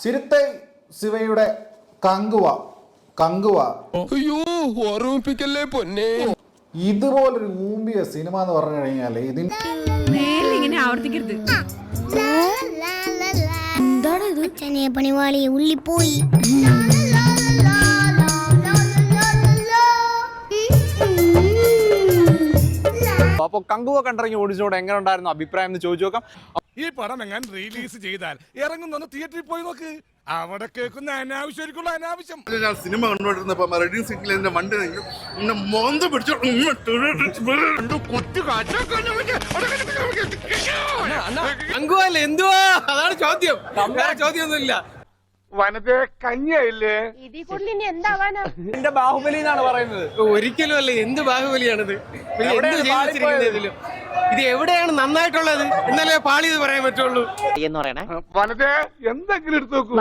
സിരുത്തൈ ശിവയുടെ കങ്കുവ അയ്യോ ഓർമ്മിപ്പിക്കല്ലേ പൊന്നെ. ഇതുപോലൊരു ഊമ്പിയ സിനിമ എന്ന് പറഞ്ഞു കഴിഞ്ഞാൽ ഇങ്ങനെ ആവർത്തിക്കരുത്. പണിവാളി ഉള്ളിപ്പോയി. അപ്പൊ കങ്കുവ കണ്ടിറങ്ങി ഓടിച്ചോട് എങ്ങനെ ഉണ്ടായിരുന്നു അഭിപ്രായം എന്ന് ചോദിച്ചു നോക്കാം. ഈ പടം എങ്ങനെ റിലീസ് ചെയ്താൽ ഇറങ്ങുന്ന തിയേറ്ററിൽ പോയി നോക്ക്. അവിടെ കേൾക്കുന്ന അനാവശ്യമായിരിക്കുള്ള അനാവശ്യം. സിനിമ കണ്ടുകൊണ്ടിരുന്നപ്പോ റെഡ്യൂസ് സിഗ്നലിന്റെ വണ്ടി മോന്ത പിടിച്ചു അങ്കുവല്ലേ എന്തുവാ? അതാണ് ചോദ്യം. ചോദ്യമൊന്നുമില്ല. വനത്തെ കഞ്ഞിയായില്ലേ? ഇതിൽ കൂടുതൽ ഇനി എന്താവാനാ? എന്റെ ബാഹുബലി എന്നാണ് പറയുന്നത്. ഒരിക്കലും അല്ല. എന്ത് ബാഹുബലിയാണിത്? ഇതിലും ഇത് എവിടെയാണ് നന്നായിട്ടുള്ളത്? എന്നാലേ പാളിയത് പറയാൻ പറ്റുള്ളൂ എന്ന് പറയണേ. വനത്തെ എന്തെങ്കിലും എടുത്തു നോക്കൂ.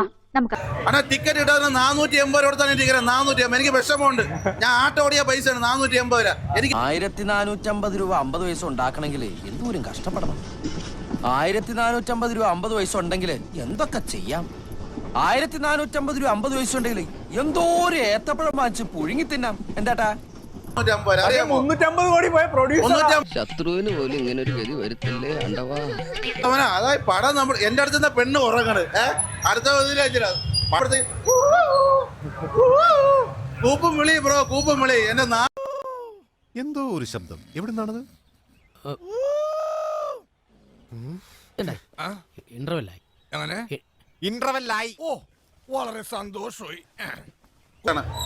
ടിക്കറ്റ് ഇടാൻ 480 രൂപ കൊടുത്താണ് ടിക്കറ്റ്. 480. എനിക്ക് വിഷമമുണ്ട്. ഞാൻ ആട്ടോ ഓടിയ പൈസയാണ് 480 രൂപ. എനിക്ക് 1450 രൂപ 50 പൈസ ഉണ്ടാക്കണമെങ്കിൽ എന്തോരം കഷ്ടപ്പെടണം. 1450 രൂപ 50 പൈസ ഉണ്ടെങ്കിൽ എന്തൊക്കെ ചെയ്യാം. 1450 രൂപ 50 പൈസ ഉണ്ടെങ്കിൽ എന്തോരം ഏത്തപ്പഴം വാങ്ങിച്ച് പുഴുങ്ങി തിന്നാം. എന്താട്ടാ 350 കോടി പോയ പ്രൊഡ്യൂസർ. ശത്രുവിന് പോലും ഇങ്ങനെ ഒരു ഗതി വരുത്തില്ലേ അണ്ടവാ. അതായത് പടം നമ്മൾ എന്റെ അടുത്ത് പെണ്ണ് ഉറങ്ങണ്. അടുത്ത കൂപ്പും വിളി ബ്രോ, കൂപ്പും വിളി. എന്റെ എന്തോ ഒരു ശബ്ദം എവിടെ നിന്നാണത്? ഇന്റർവെല്ലായി. ഓ വളരെ സന്തോഷമായി.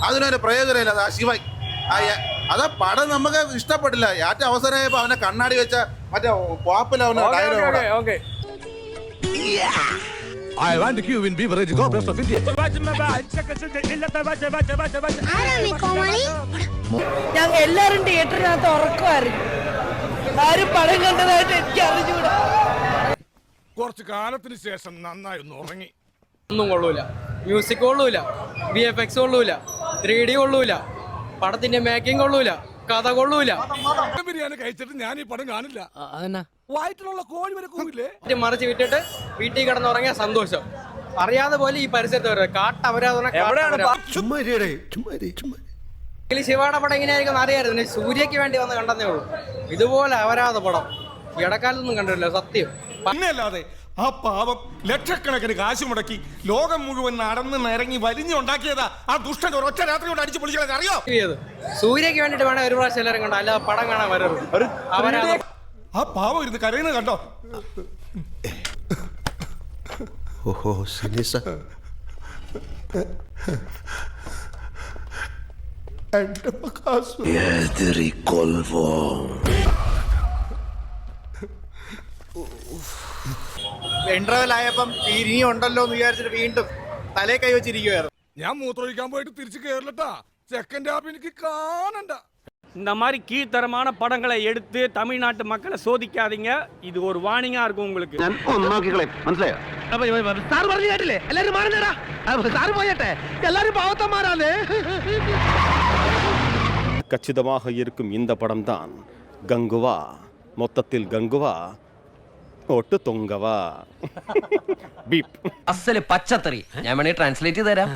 അതിനൊരു പ്രയോജനമില്ല. ആ ശിവ അതാ പടം നമുക്ക് ഇഷ്ടപ്പെട്ടില്ല. ഏറ്റവും അവസരമായപ്പോ അവനെ കണ്ണാടി വെച്ച മറ്റേ പോപ്പിൽ അവന് dialogue. I want to queue in beverage corporation of India. ഞങ്ങൾ എല്ലാരും തിയേറ്ററിനകത്ത് ഉറക്കമായിരുന്നു. ആരും പടം കണ്ടതായിട്ട് എനിക്ക് അറിഞ്ഞൂടാ. കുറച്ചു കാലത്തിന് ശേഷം നന്നായി ഒന്ന് ഉറങ്ങി. ഒന്നും കൊള്ളൂല. മ്യൂസിക് കൊള്ളൂല, VFX കൊള്ളൂല, 3D കൊള്ളൂല, പടത്തിന്റെ മേക്കിംഗ് കൊള്ളൂല, കഥ കൊള്ളൂല. ബിരിയാണി കഴിച്ചിട്ട് ഞാൻ ഈ പടം കാണില്ല. അതെന്നാ വയറ്റിലുള്ള കോഴി വരെ കൂവില്ലേ? മറിച്ച് വിട്ടിട്ട് വീട്ടിൽ കിടന്നുറങ്ങിയ സന്തോഷം. അറിയാതെ പോലെ ഈ പരിസരത്ത് വരുന്നത് ശിവയുടെ പടം എങ്ങനെയായിരിക്കും അറിയായിരുന്നു. സൂര്യക്ക് വേണ്ടി വന്ന് കണ്ടെന്നേ ഉള്ളൂ. ഇതുപോലെ അവരാധ പടം ഇടക്കാലത്തൊന്നും കണ്ടിട്ടില്ല സത്യം. പിന്നല്ലാതെ ആ പാവം ലക്ഷക്കണക്കിന് കാശ് മുടക്കി ലോകം മുഴുവൻ നടന്ന് നിറങ്ങി വലിഞ്ഞുണ്ടാക്കിയതാ ആ ദുഷ്ടൻ ഒരൊറ്റ രാത്രി കൊണ്ട് അടിച്ചു പൊളിക്കാൻ അറിയോ? സൂര്യക്ക് വേണ്ടിട്ട് വേണേ ഒരു പ്രാവശ്യം എല്ലാവരും കണ്ടോ, അല്ലാതെ പടം കാണാൻ വരരുത്. ആ പാവം ഇരുന്ന് കരയുന്നത് കണ്ടോ? ഓഹോ സിനിസ ഇന്റർവെൽ ആയപ്പം ഇനി ഉണ്ടല്ലോ എന്ന് വിചാരിച്ചിട്ട് വീണ്ടും തലേ കൈ വെച്ചിരിക്കുവായിരുന്നു. ഞാൻ മൂത്രമൊഴിക്കാൻ പോയിട്ട് തിരിച്ചു കേറില്ലട്ടാ. സെക്കൻഡ് ഹാഫ് എനിക്ക് കാണണ്ട. இந்த மாதிரி கீழ்த்தரமான படங்களை எடுத்து தமிழ்நாட்டு மக்களை சோதிக்காதீங்க. இது ஒரு வார்னிங்கா இருக்கும் உங்களுக்கு. സാർ പറഞ്ഞു കേട്ടില്ലേ? എല്ലാരും മാറുന്നേടാ. സാറ് പോയട്ടെ. എല്ലാരും പാവത്തന്മാരാണ്. கச்சிதமாக இருக்கும் இந்த படம் தான் கங்குவா. மொத்தத்தில் கங்குவா ഒട്ട് തൊങ്കവാ. ബീപ് അസല് പച്ചത്തറി. ഞാൻ വേണേ ട്രാൻസ്ലേറ്റ് ചെയ്ത് തരാം.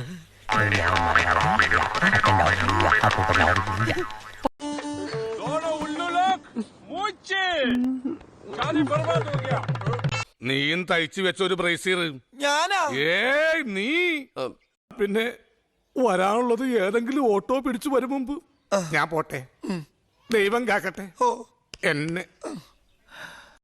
നീയും തയ്ച്ചു വെച്ച ഒരു ബ്രേസീർ ഞാനാ? ഏയ് നീ പിന്നെ വരാനുള്ളത് ഏതെങ്കിലും ഓട്ടോ പിടിച്ചു വരും മുമ്പ് ഞാൻ പോട്ടെ. ദൈവം കാക്കട്ടെ എന്നെ.